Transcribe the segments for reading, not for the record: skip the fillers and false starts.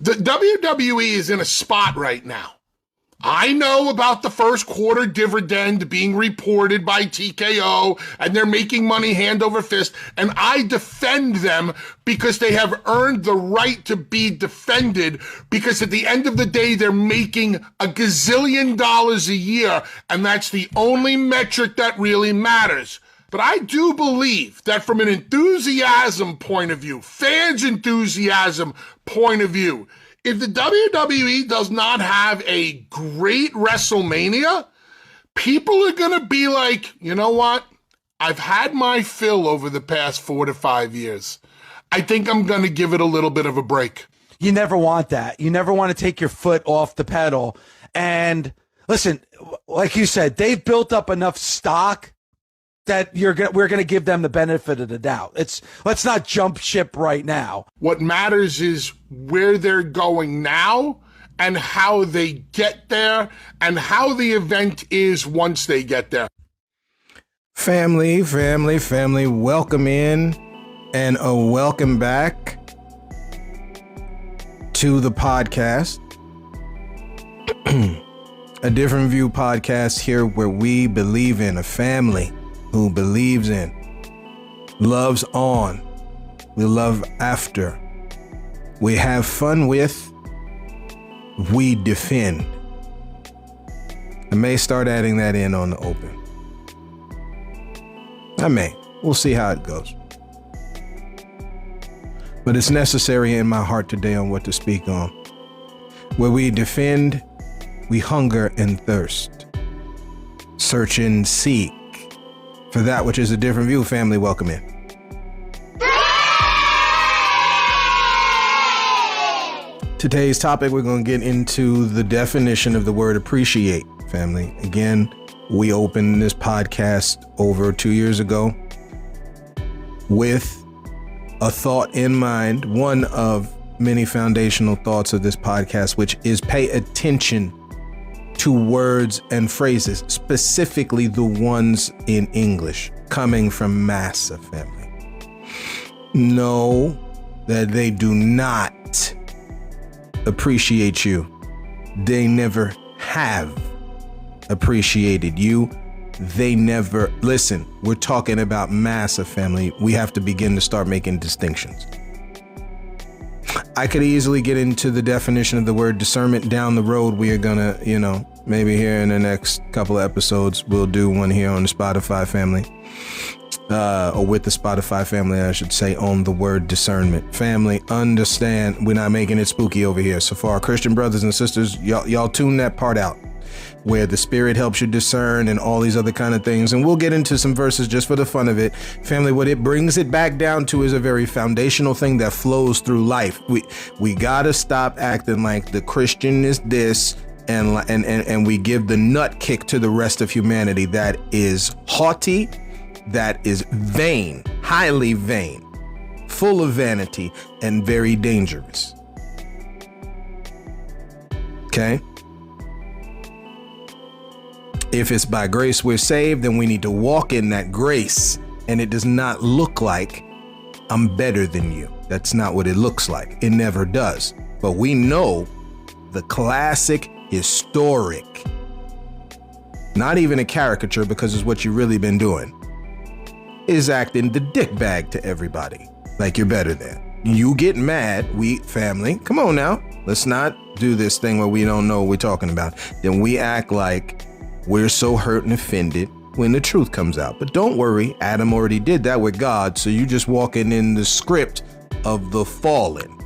The WWE is in a spot right now. I know about the first quarter dividend being reported by TKO, and they're making money hand over fist, and I defend them because they have earned the right to be defended, because at the end of the day, they're making a gazillion dollars a year, and that's the only metric that really matters. But I do believe that from an enthusiasm point of view, fans' enthusiasm point of view, if the WWE does not have a great WrestleMania, people are going to be like, you know what? I've had my fill over the past 4 to 5 years. I think I'm going to give it a little bit of a break. You never want that. You never want to take your foot off the pedal. And listen, like you said, they've built up enough stock that we're going to give them the benefit of the doubt. Let's not jump ship right now. What matters is where they're going now and how they get there and how the event is once they get there. Family, welcome in and a welcome back to the podcast. A Different View podcast here, where we believe in a family who believes in, loves on, we love after, we have fun with, we defend. I may start adding that in on the open. I may. We'll see how it goes. But it's necessary in my heart today on what to speak on. Where we defend, we hunger and thirst, search and seek for that which is a different view. Family, welcome in. Today's topic, we're going to get into the definition of the word appreciate. Family, again, we opened this podcast over 2 years ago with a thought in mind, one of many foundational thoughts of this podcast, which is pay attention to words and phrases, specifically the ones in English coming from Massa family. Know that they do not appreciate you. They never have appreciated you. They never, listen, we're talking about Massa family. We have to begin to start making distinctions. I could easily get into the definition of the word discernment down the road. We are gonna, maybe here in the next couple of episodes, we'll do one here on the Spotify family, or with the Spotify family, I should say, on the word discernment. Family, understand, we're not making it spooky over here. So for our Christian brothers and sisters, y'all tune that part out, where the Spirit helps you discern and all these other kind of things. And we'll get into some verses just for the fun of it. Family, what it brings it back down to is a very foundational thing that flows through life. We gotta stop acting like the Christian is this and we give the nut kick to the rest of humanity. That is haughty, that is vain, highly vain, full of vanity, and very dangerous. Okay? If it's by grace we're saved, then we need to walk in that grace. And it does not look like I'm better than you. That's not what it looks like. It never does. But we know the classic, historic, not even a caricature, because it's what you've really been doing, is acting the dick bag to everybody like you're better than. You get mad, we family, come on now. Let's not do this thing where we don't know what we're talking about. Then we act like we're so hurt and offended when the truth comes out. But don't worry, Adam already did that with God, so you just walking in the script of the fallen.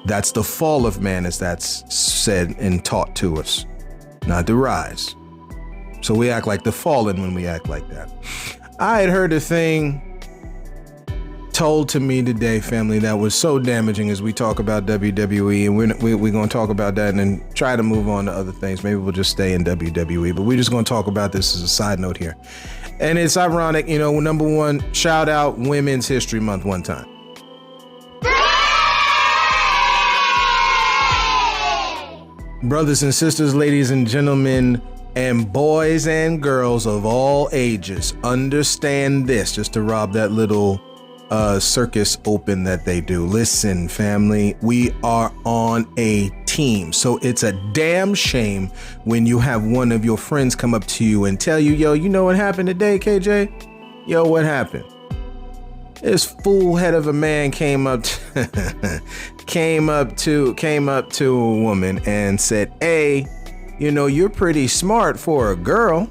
That's the fall of man, as that's said and taught to us, not the rise. So we act like the fallen when we act like that. I had heard a thing told to me today, family, that was so damaging as we talk about WWE, and we're going to talk about that and then try to move on to other things. Maybe we'll just stay in WWE, but we're just going to talk about this as a side note here. And it's ironic, number one, shout out Women's History Month one time. Brothers and sisters, ladies and gentlemen, and boys and girls of all ages, understand this, just to rob that little circus open that they do. Listen, family, we are on a team. So it's a damn shame when you have one of your friends come up to you and tell you, yo, you know what happened today, KJ? Yo, what happened? This fool head of a man came up to a woman and said, hey, you know, you're pretty smart for a girl.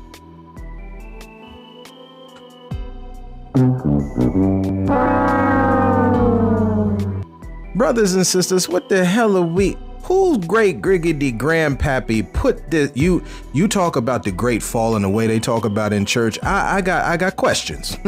Brothers and sisters, what the hell are we? Whose great griggity grandpappy put this? You talk about the great fall and the way they talk about in church. I got questions.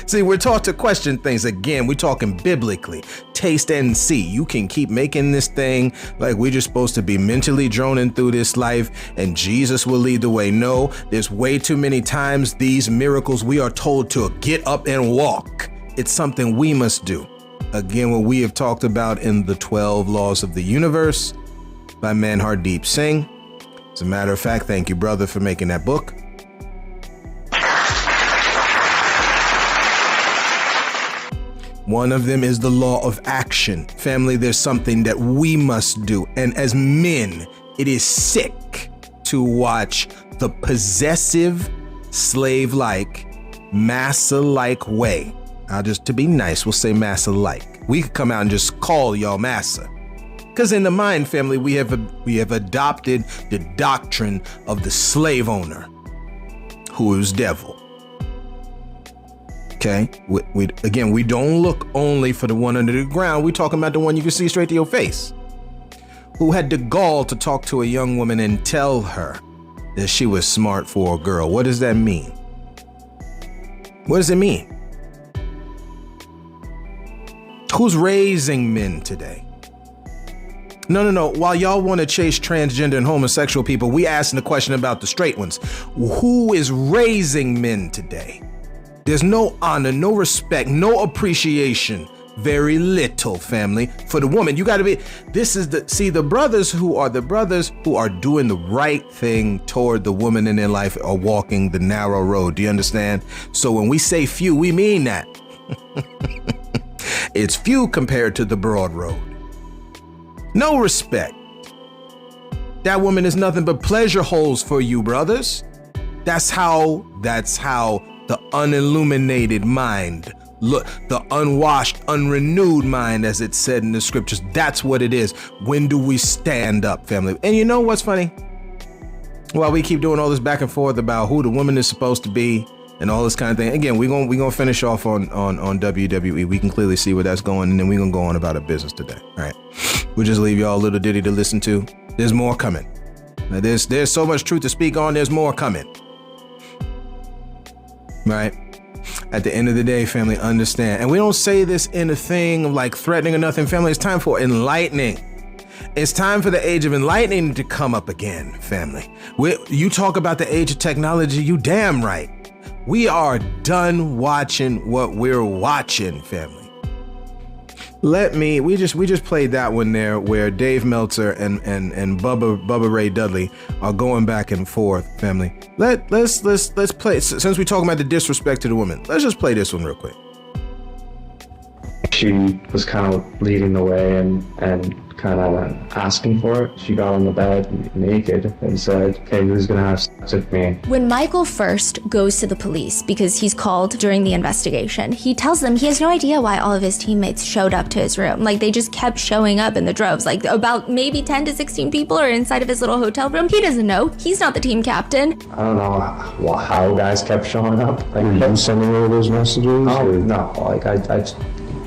See, we're taught to question things. Again, we're talking biblically. Taste and see. You can keep making this thing like we're just supposed to be mentally droning through this life and Jesus will lead the way. No, there's way too many times these miracles we are told to get up and walk. It's something we must do. Again, what we have talked about in the 12 Laws of the Universe by Manhardeep Singh. As a matter of fact, thank you, brother, for making that book. One of them is the law of action. Family, there's something that we must do. And as men, it is sick to watch the possessive, slave-like, massa-like way. Just to be nice, we'll say massa-like. We could come out and just call y'all massa. Because in the mind, family, we have adopted the doctrine of the slave owner, who is devil. Okay? We don't look only for the one under the ground. We're talking about the one you can see straight to your face. Who had the gall to talk to a young woman and tell her that she was smart for a girl. What does that mean? What does it mean? Who's raising men today? No. While y'all want to chase transgender and homosexual people, we asking the question about the straight ones. Who is raising men today? There's no honor, no respect, no appreciation. Very little, family. For the woman, you got to be. The brothers who are doing the right thing toward the woman in their life are walking the narrow road. Do you understand? So when we say few, we mean that. It's few compared to the broad road. No respect. That woman is nothing but pleasure holes for you, brothers. That's how the unilluminated mind, look, the unwashed, unrenewed mind, as it's said in the scriptures, that's what it is. When do we stand up, family? And you know what's funny? While we keep doing all this back and forth about who the woman is supposed to be, and all this kind of thing. Again, we're gonna finish off on WWE. We can clearly see where that's going, and then we're gonna go on about our business today. All right, we'll just leave y'all a little ditty to listen to. There's more coming. Now, there's so much truth to speak on. There's more coming. Right. At the end of the day, family, understand, and we don't say this in a thing of like threatening or nothing. Family, it's time for enlightening. It's time for the age of enlightening to come up again, family. You talk about the age of technology. You damn right. We are done watching what we're watching, family. We just played that one there where Dave Meltzer and Bubba Ray Dudley are going back and forth, family. Let's play, since we're talking about the disrespect to the woman, let's just play this one real quick. She was kind of leading the way and kind of asking for it. She got on the bed naked and said, "Okay, who's gonna have sex with me?" When Michael first goes to the police because he's called during the investigation, he tells them he has no idea why all of his teammates showed up to his room. Like, they just kept showing up in the droves. Like, about maybe 10 to 16 people are inside of his little hotel room. He doesn't know. He's not the team captain. I don't know how guys kept showing up. Like, were you sending all those messages? Oh, no. Like,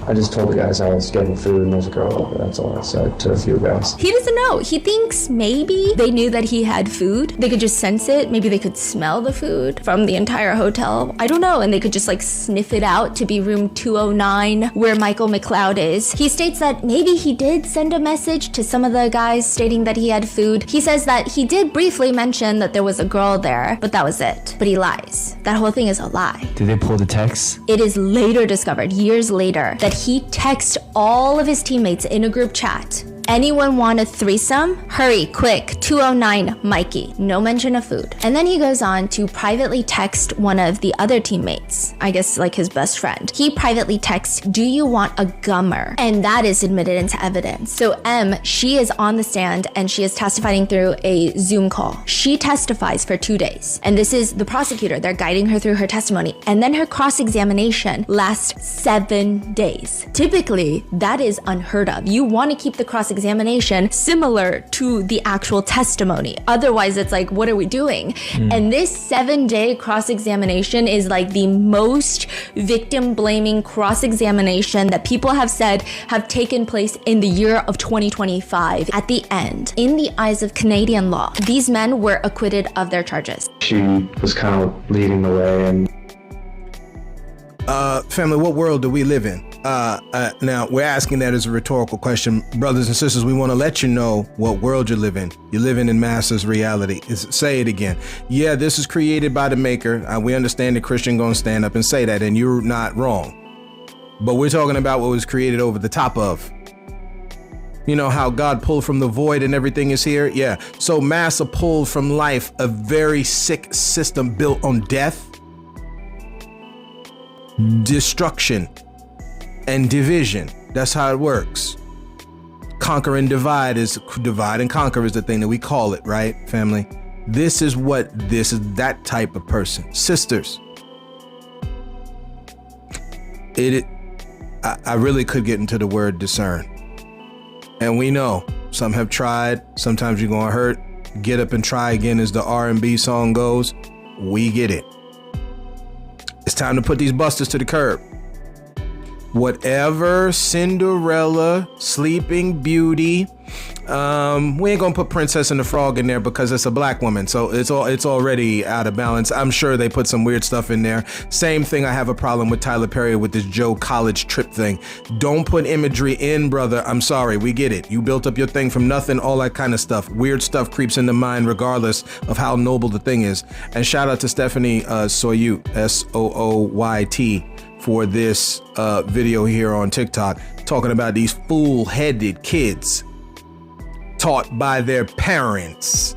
I just told the guys I was getting food and there's a girl over. That's all I said to a few guys. He doesn't know. He thinks maybe they knew that he had food. They could just sense it. Maybe they could smell the food from the entire hotel. I don't know. And they could just like sniff it out to be room 209 where Michael McLeod is. He states that maybe he did send a message to some of the guys stating that he had food. He says that he did briefly mention that there was a girl there, but that was it. But he lies. That whole thing is a lie. Did they pull the text? It is later discovered, years later, that he texted all of his teammates in a group chat Anyone want a threesome? Hurry, quick, 209, Mikey. No mention of food. And then he goes on to privately text one of the other teammates, I guess like his best friend. He privately texts, do you want a gummer? And that is admitted into evidence. So M, she is on the stand and she is testifying through a Zoom call. She testifies for 2 days. And this is the prosecutor. They're guiding her through her testimony. And then her cross-examination lasts 7 days. Typically, that is unheard of. You want to keep the cross-examination similar to the actual testimony. Otherwise, it's like, what are we doing? And this 7-day cross-examination is like the most victim-blaming cross-examination that people have said have taken place in the year of 2025. At the end, in the eyes of Canadian law, these men were acquitted of their charges. She was kind of leading the way, and family, what world do we live in? Now, we're asking that as a rhetorical question. Brothers and sisters, we want to let you know what world you live in. You're living in Master's reality. Say it again. Yeah, this is created by the maker. We understand the Christian going to stand up and say that, and you're not wrong. But we're talking about what was created over the top of. You know how God pulled from the void and everything is here? Yeah. So Massa pulled from life a very sick system built on death, destruction, and division. That's how it works. Conquer and divide and conquer is the thing that we call it, right, family? This is that type of person. Sisters, I really could get into the word discern. And we know some have tried. Sometimes you're going to hurt. Get up and try again, as the R&B song goes. We get it. It's time to put these busters to the curb. Whatever Cinderella, Sleeping Beauty, we ain't gonna put Princess and the Frog in there because it's a black woman, so it's already out of balance. I'm sure they put some weird stuff in there. Same thing, I have a problem with Tyler Perry with this Joe College trip thing. Don't put imagery in, brother. I'm sorry, we get it. You built up your thing from nothing, all that kind of stuff. Weird stuff creeps in the mind regardless of how noble the thing is. And shout out to Stephanie Soyut, Sooyt, for this video here on TikTok, talking about these fool-headed kids taught by their parents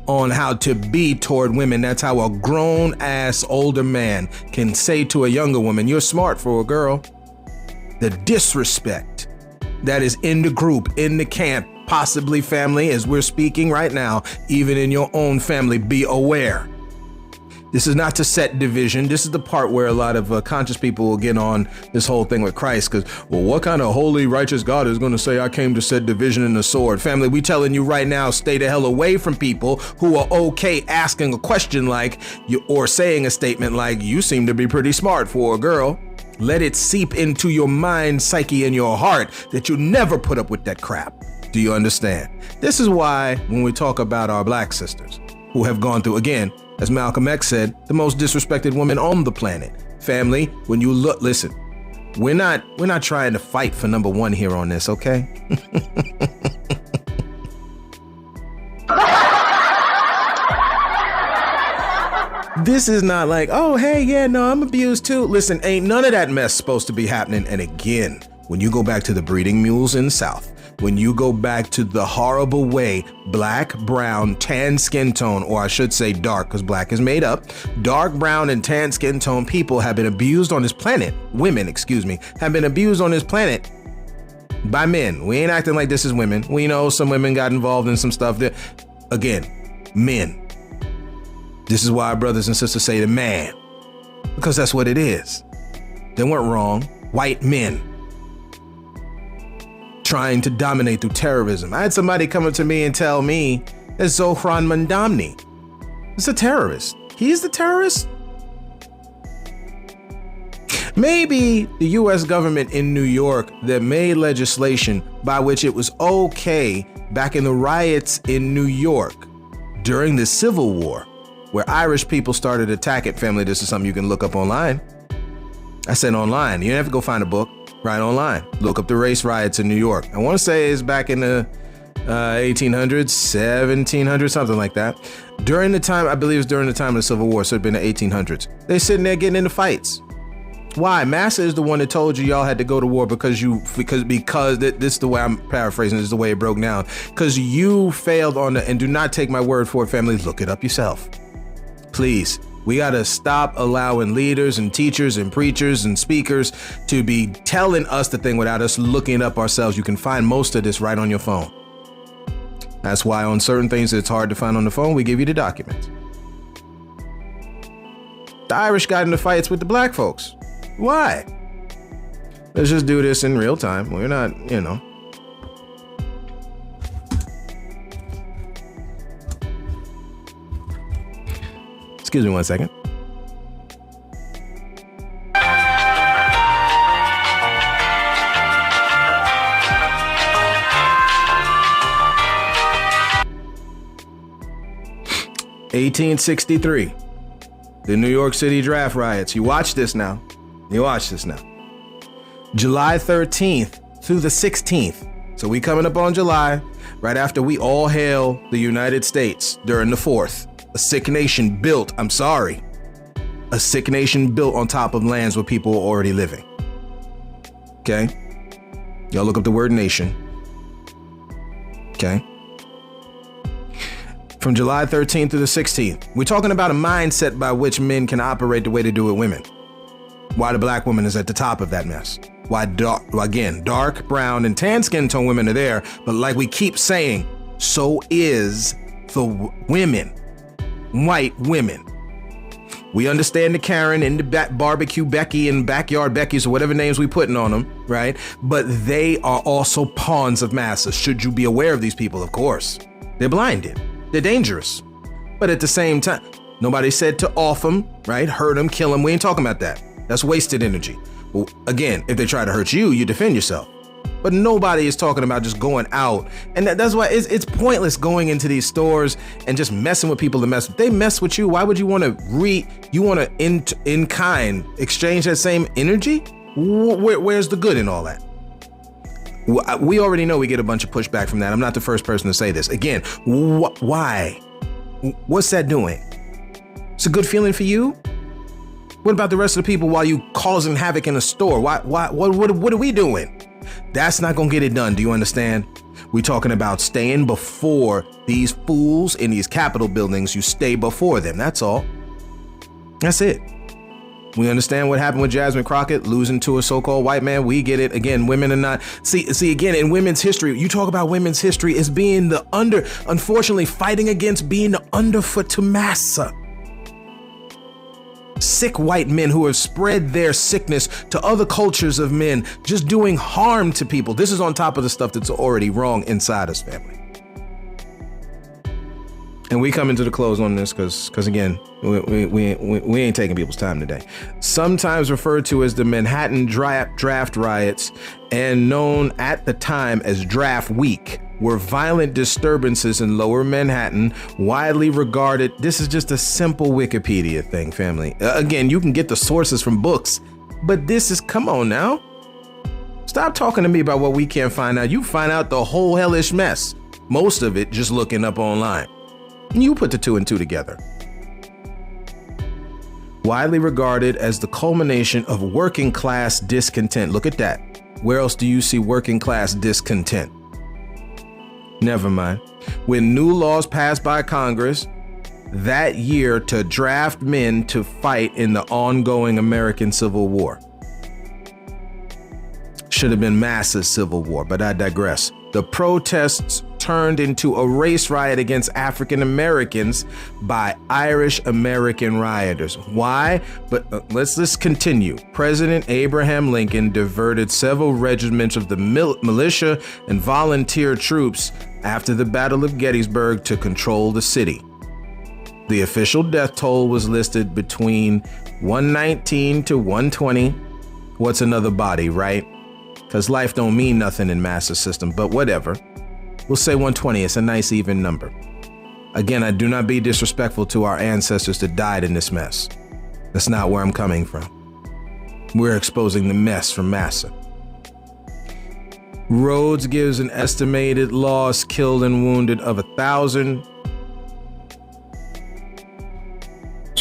on how to be toward women. That's how a grown-ass older man can say to a younger woman, you're smart for a girl. The disrespect that is in the group, in the camp, possibly family, as we're speaking right now, even in your own family, be aware. This is not to set division. This is the part where a lot of conscious people will get on this whole thing with Christ because, well, what kind of holy, righteous God is going to say I came to set division in the sword? Family, we telling you right now, stay the hell away from people who are okay asking a question like you or saying a statement like, you seem to be pretty smart for a girl. Let it seep into your mind, psyche, and your heart that you never put up with that crap. Do you understand? This is why when we talk about our black sisters who have gone through, again, as Malcolm X said, the most disrespected woman on the planet. Family, when you look, listen, we're not trying to fight for number one here on this, okay? This is not like, oh, hey, yeah, no, I'm abused too. Listen, ain't none of that mess supposed to be happening. And again, when you go back to the breeding mules in the South, when you go back to the horrible way black, brown, tan skin tone, or I should say dark, because black is made up, dark, brown, and tan skin tone people have been abused on this planet. Women, excuse me, have been abused on this planet by men. We ain't acting like this is women. We know some women got involved in some stuff that, again, men. This is why our brothers and sisters say the man, because that's what it is. They weren't wrong. White men trying to dominate through terrorism. I had somebody come up to me and tell me that Zohran Mandamni is a terrorist. He's the terrorist? Maybe the US government in New York that made legislation by which it was okay back in the riots in New York during the Civil War, where Irish people started attacking family. This is something you can look up online. I said online. You don't have to go find a book. Right online. Look up the race riots in New York. I want to say it's back in the 1800s, 1700s, something like that. During the time, I believe it was during the time of the Civil War, so it'd been the 1800s. They're sitting there getting into fights. Why? Massa is the one that told you y'all had to go to war because this is the way I'm paraphrasing. This is the way it broke down. Because you failed on and do not take my word for it, family. Look it up yourself. Please. We got to stop allowing leaders and teachers and preachers and speakers to be telling us the thing without us looking it up ourselves. You can find most of this right on your phone. That's why on certain things it's hard to find on the phone, we give you the documents. The Irish got into fights with the black folks. Why? Let's just do this in real time. We're not, Excuse me 1 second. (1863), the New York City draft riots. You watch this now. July 13th through the 16th. So we coming up on July, right after we all hail the United States during the 4th. A sick nation built, a sick nation built on top of lands where people were already living. Okay? Y'all look up the word nation. Okay? From July 13th to the 16th, we're talking about a mindset by which men can operate the way they do with women. Why the black woman is at the top of that mess. Why, dark, brown, and tan skin tone women are there, but like we keep saying, so is the women. White women. We understand the Karen and the barbecue Becky and backyard Beckys or whatever names we putting on them, right? But they are also pawns of massa. Should you be aware of these people? Of course. They're blinded. They're dangerous. But at the same time, nobody said to off them, right? Hurt them, kill them. We ain't talking about that. That's wasted energy. Well, again, if they try to hurt you, you defend yourself. But nobody is talking about just going out. And that's why it's pointless going into these stores and just messing with people to mess with. They mess with you. Why would you want to in kind exchange that same energy? Where's the good in all that? We already know we get a bunch of pushback from that. I'm not the first person to say this. Again, why? What's that doing? It's a good feeling for you? What about the rest of the people while you causing havoc in a store? What are we doing? That's not going to get it done. Do you understand? We're talking about staying before these fools in these Capitol buildings. You stay before them. That's all. That's it. We understand what happened with Jasmine Crockett losing to a so-called white man. We get it. Again, women are not. See, again, in women's history, you talk about women's history as being unfortunately, fighting against being the underfoot to massa. Sick white men who have spread their sickness to other cultures of men, just doing harm to people. This is on top of the stuff that's already wrong inside us, family. And we come into the close on this because again, we ain't taking people's time today. Sometimes referred to as the Manhattan draft riots and known at the time as Draft Week, were violent disturbances in lower Manhattan, widely regarded. This is just a simple Wikipedia thing, family. Again, you can get the sources from books, but this is, come on now. Stop talking to me about what we can't find out. You find out the whole hellish mess. Most of it just looking up online. You put the two and two together. Widely regarded as the culmination of working class discontent. Look at that. Where else do you see working class discontent? Never mind. When new laws passed by Congress that year to draft men to fight in the ongoing American Civil War. Should have been massive civil war, but I digress. The protests turned into a race riot against African Americans by Irish American rioters. Why? But let's continue. President Abraham Lincoln diverted several regiments of the militia and volunteer troops after the Battle of Gettysburg to control the city. The official death toll was listed between 119 to 120. What's another body, right? Because life don't mean nothing in master system, but whatever. We'll say 120. It's a nice even number. Again, I do not be disrespectful to our ancestors that died in this mess. That's not where I'm coming from. We're exposing the mess from massa. Rhodes gives an estimated loss, killed and wounded of 1,000.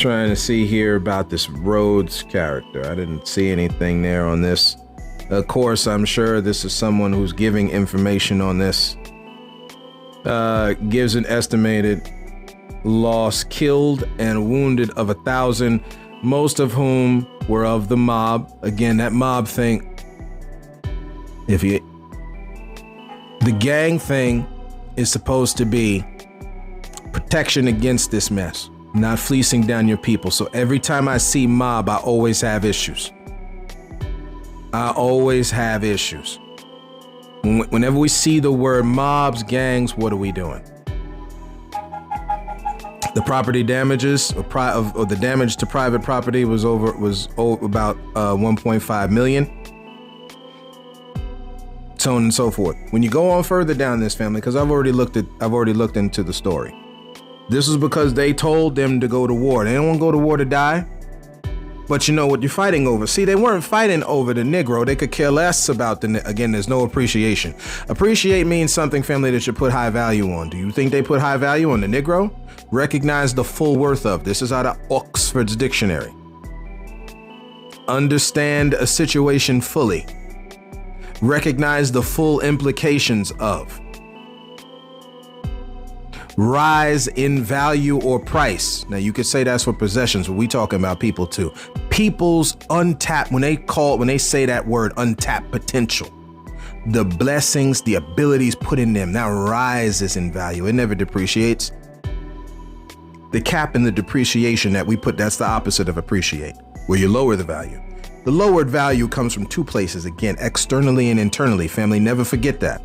trying to see here about this Rhodes character. I didn't see anything there on this. Of course, I'm sure this is someone who's giving information on this. Gives an estimated loss killed and wounded of 1,000, most of whom were of the mob. Again, that mob thing. The gang thing is supposed to be protection against this mess, not fleecing down your people. So every time I see mob, I always have issues. Whenever we see the word mobs, gangs, what are we doing? The property damages or the damage to private property was about 1.5 million. So on and so forth. When you go on further down this, family, because I've already looked into the story. This is because they told them to go to war. They don't want to go to war to die. But you know what you're fighting over. See, they weren't fighting over the Negro. They could care less about again, there's no appreciation. Appreciate means something, family, that you put high value on. Do you think they put high value on the Negro? Recognize the full worth of. This is out of Oxford's dictionary. Understand a situation fully. Recognize the full implications of. Rise in value or price. Now you could say that's for possessions, but we talking about people too. People's untapped, when they say that word, untapped potential. The blessings, the abilities put in them now rises in value. It never depreciates. The cap and the depreciation that we put, that's the opposite of appreciate, where you lower the value. The lowered value comes from two places, again, externally and internally. Family, never forget that.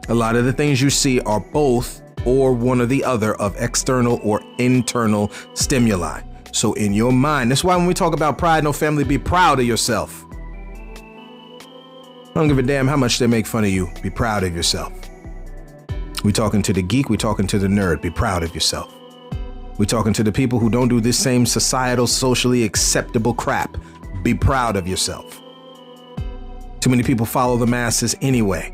A lot of the things you see are both or one or the other of external or internal stimuli. So in your mind, that's why when we talk about pride, no, family, be proud of yourself. I don't give a damn how much they make fun of you. Be proud of yourself. We talking to the geek, we talking to the nerd. Be proud of yourself. We talking to the people who don't do this same societal, socially acceptable crap. Be proud of yourself. Too many people follow the masses anyway.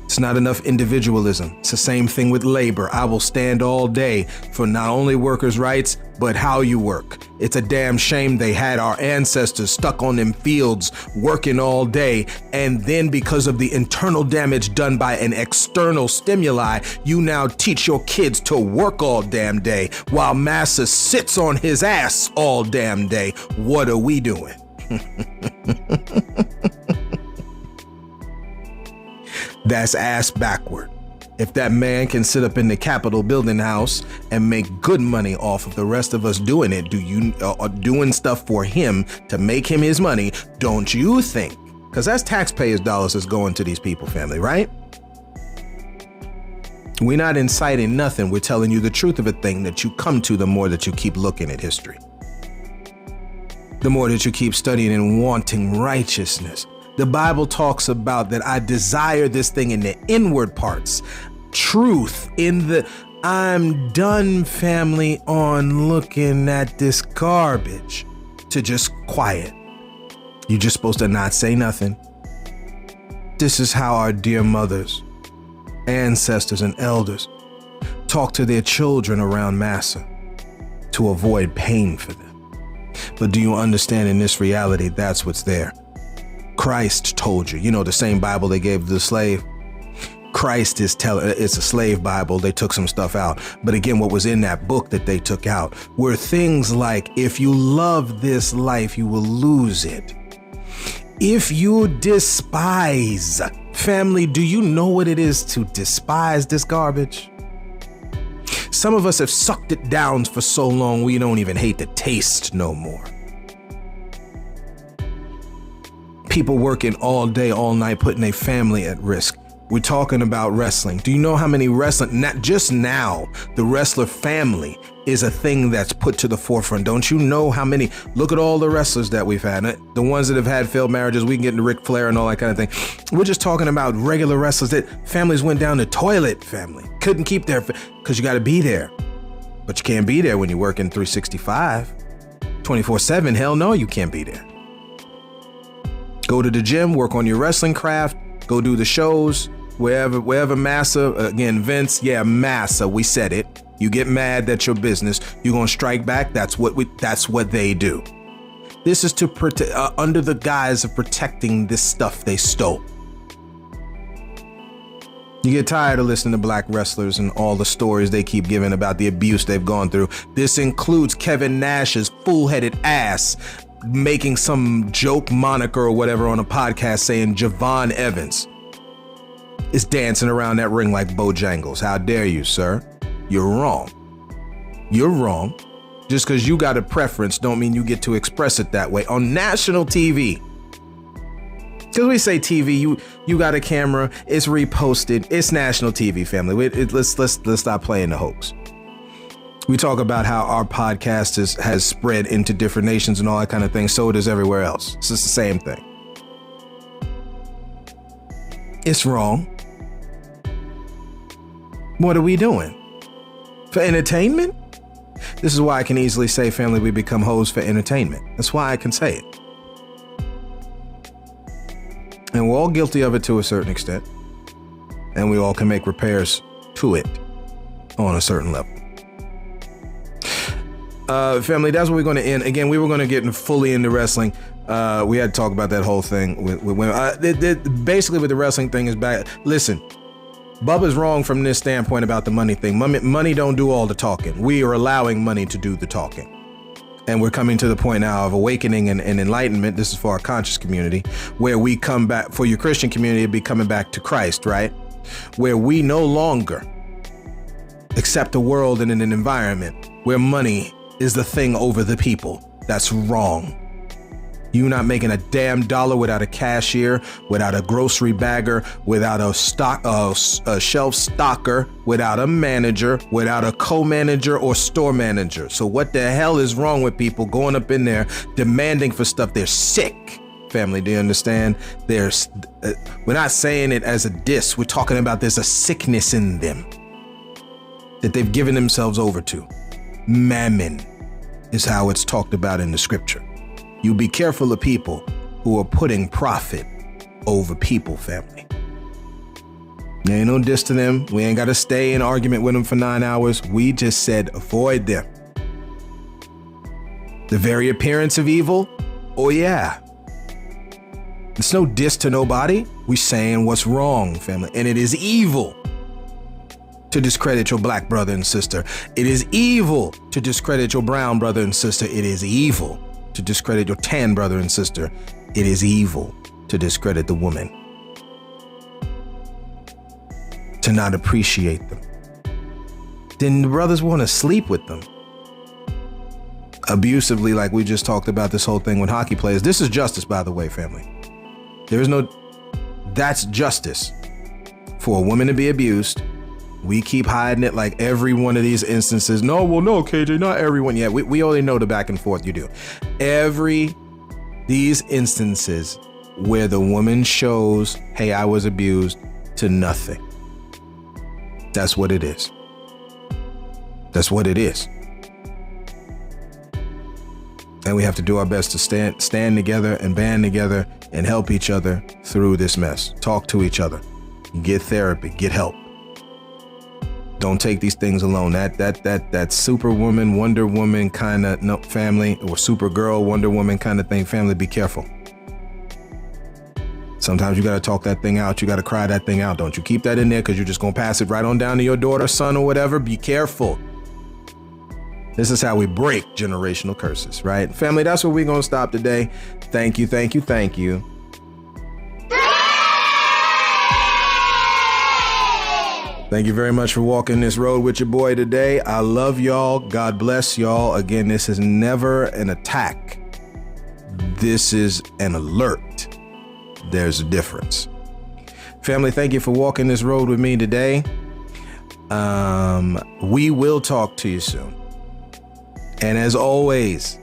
It's not enough individualism. It's the same thing with labor. I will stand all day for not only workers' rights, but how you work. It's a damn shame they had our ancestors stuck on them fields working all day. And then because of the internal damage done by an external stimuli, you now teach your kids to work all damn day while Massa sits on his ass all damn day. What are we doing? That's ass backward. If that man can sit up in the Capitol building house and make good money off of the rest of us doing it, doing stuff for him to make him his money, don't you think? Because that's taxpayers' dollars that's going to these people, family, right? We're not inciting nothing. We're telling you the truth of a thing that you come to the more that you keep looking at history. The more that you keep studying and wanting righteousness. The Bible talks about that I desire this thing in the inward parts. Truth in the, I'm done, family, on looking at this garbage. To just quiet. You're just supposed to not say nothing. This is how our dear mothers, ancestors, and elders talk to their children around Massa to avoid pain for them. But do you understand, in this reality, that's what's there? Christ told you, the same Bible they gave the slave. Christ is telling, it's a slave Bible. They took some stuff out. But again, what was in that book that they took out were things like, if you love this life, you will lose it. If you despise, family, do you know what it is to despise this garbage? Some of us have sucked it down for so long, we don't even hate the taste no more. People working all day, all night, putting their family at risk. We're talking about wrestling. Do you know how many wrestling, not just now, the wrestler family is a thing that's put to the forefront. Don't you know how many, look at all the wrestlers that we've had, the ones that have had failed marriages. We can get into Ric Flair and all that kind of thing. We're just talking about regular wrestlers that families went down the toilet, family. Couldn't keep their, because you got to be there. But you can't be there when you're working 365, 24/7. Hell no, you can't be there. Go to the gym, work on your wrestling craft, go do the shows, wherever Massa, again, Vince, yeah, Massa, we said it. You get mad, that's your business. You're going to strike back. That's what they do. This is to protect, under the guise of protecting this stuff they stole. You get tired of listening to black wrestlers and all the stories they keep giving about the abuse they've gone through. This includes Kevin Nash's fool-headed ass making some joke moniker or whatever on a podcast saying Javon Evans is dancing around that ring like Bojangles. How dare you, sir? You're wrong. You're wrong. Just because you got a preference don't mean you get to express it that way on national TV. Because we say TV, you got a camera, it's reposted, it's national TV, family. Let's stop playing the hoax. We talk about how our podcast has spread into different nations and all that kind of thing. So it is everywhere else. It's just the same thing. It's wrong. What are we doing? For entertainment? This is why I can easily say, family, we become hoes for entertainment. That's why I can say it. And we're all guilty of it to a certain extent. And we all can make repairs to it on a certain level. Family, that's where we're going to end. Again, we were going to get fully into wrestling. We had to talk about that whole thing with women. Basically, with the wrestling thing is bad. Listen, Bubba's wrong from this standpoint about the money thing. Money don't do all the talking. We are allowing money to do the talking. And we're coming to the point now of awakening and enlightenment. This is for our conscious community, where we come back. For your Christian community, it'd be coming back to Christ, right? Where we no longer accept a world and an environment where money is the thing over the people. That's wrong. You not making a damn dollar without a cashier, without a grocery bagger, without a shelf stocker, without a manager, without a co-manager or store manager. So what the hell is wrong with people going up in there demanding for stuff? They're sick. Family, do you understand? We're not saying it as a diss. We're talking about there's a sickness in them that they've given themselves over to. Mammon is how it's talked about in the scripture. You be careful of people who are putting profit over people, family. There ain't no diss to them. We ain't got to stay in argument with them for 9 hours. We just said avoid them. The very appearance of evil? Oh, yeah. It's no diss to nobody. We saying what's wrong, family. And it is evil to discredit your black brother and sister. It is evil to discredit your brown brother and sister. It is evil to discredit your tan brother and sister. It is evil to discredit the woman. To not appreciate them. Then the brothers want to sleep with them. Abusively, like we just talked about this whole thing with hockey players. This is justice, by the way, family. That's justice. For a woman to be abused, we keep hiding it like every one of these instances. No, KJ, not everyone. Yeah, we already know the back and forth you do. These instances where the woman shows, hey, I was abused, to nothing. That's what it is. That's what it is. And we have to do our best to stand together and band together and help each other through this mess. Talk to each other. Get therapy. Get help. Don't take these things alone. That Superwoman, Wonder Woman kind of family, or Supergirl, Wonder Woman kind of thing, family, be careful. Sometimes you got to talk that thing out. You got to cry that thing out. Don't you keep that in there because you're just going to pass it right on down to your daughter, son, or whatever. Be careful. This is how we break generational curses, right? Family, that's where we're going to stop today. Thank you, thank you, thank you. Thank you very much for walking this road with your boy today. I love y'all. God bless y'all. Again, this is never an attack. This is an alert. There's a difference. Family, thank you for walking this road with me today. We will talk to you soon. And as always,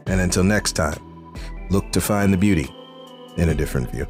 and until next time, look to find the beauty in a different view.